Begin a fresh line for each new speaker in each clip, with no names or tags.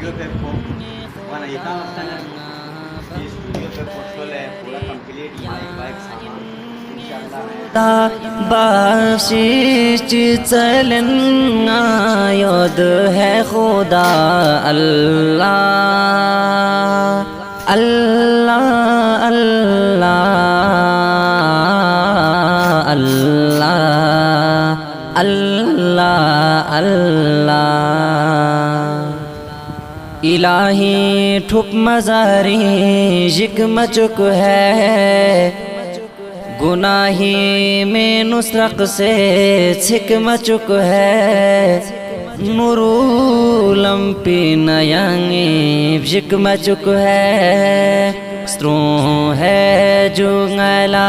estudio pe wana ikam sana studio pe portfolio pura complete mic saman इंशाल्लाह
बख्शिश चलन आयद है खुदा अल्लाह अल्लाह अल्लाह अल्लाह अल्लाह अल्लाह इलाही ठुक मजारी जिक मचुक है गुनाही में नुसरक से छिक मचुक है नूरुलम पी नयांगे जिक मचुक है स्त्रो है जुंगला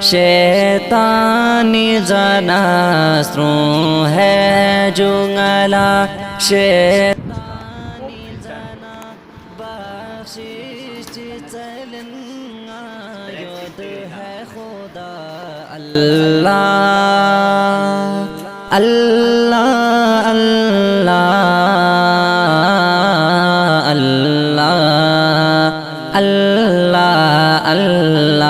शैतानी जाना स्त्रो है जुंगला शैतानी जाना बख्शिश चलन आयद है खुदा अल्लाह अल्लाह अल्लाह अल्लाह अल्लाह अल्लाह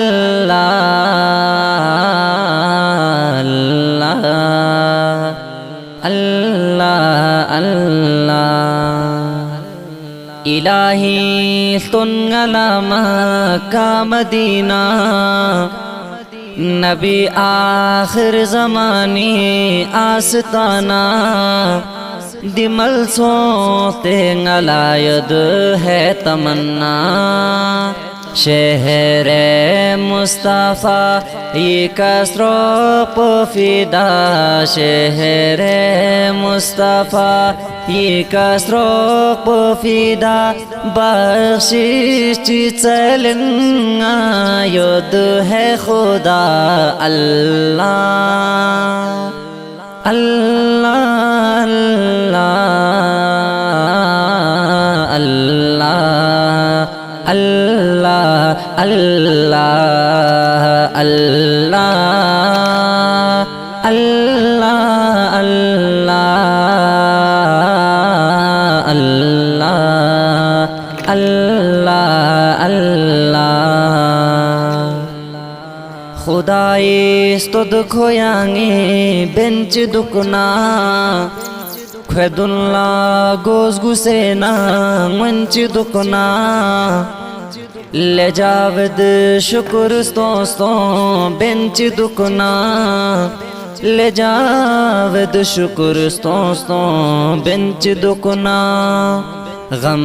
अल्लाह अल्लाह अल्लाह अल्लाह इलाही सुन्नलामा का मदीना नबी आखिर ज़माने आस्ताना दिमल सोते ngalaयद है तमन्ना शहर मुस्तफ़ा ये कसरो पफिदा शहर मुस्तफ़ा ये कसरो पफिदा बख्शिश चलन आयद है खुदा अल्लाह अल्लाह अल्लाह अल्लाह अल्लाह अल्लाह अल्लाह अल्लाह अल्लाह अल्लाह अल्लाह खुदाई स्तुद खोयांगे बेंच दुकना खुदुल्ला गोस गुसेना मंच दुकना ले जावद शुक्र स्तों बेंच दुकना ले जावद शुक्र स्तों बेंच दुकना गम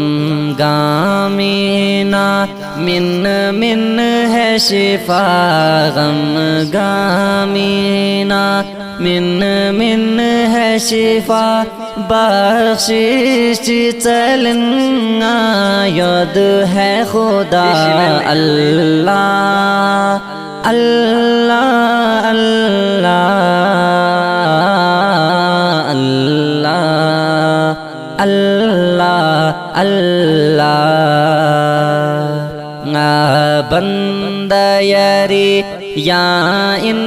गामीना मिन मिन है शिफा गम गामीना मिन मिन है शिफा बख्शिश चलन आयद है खुदा अल्लाह अल्लाह अल्लाह अल्लाह अल्लाह अल्लाह बंदा यारी या इन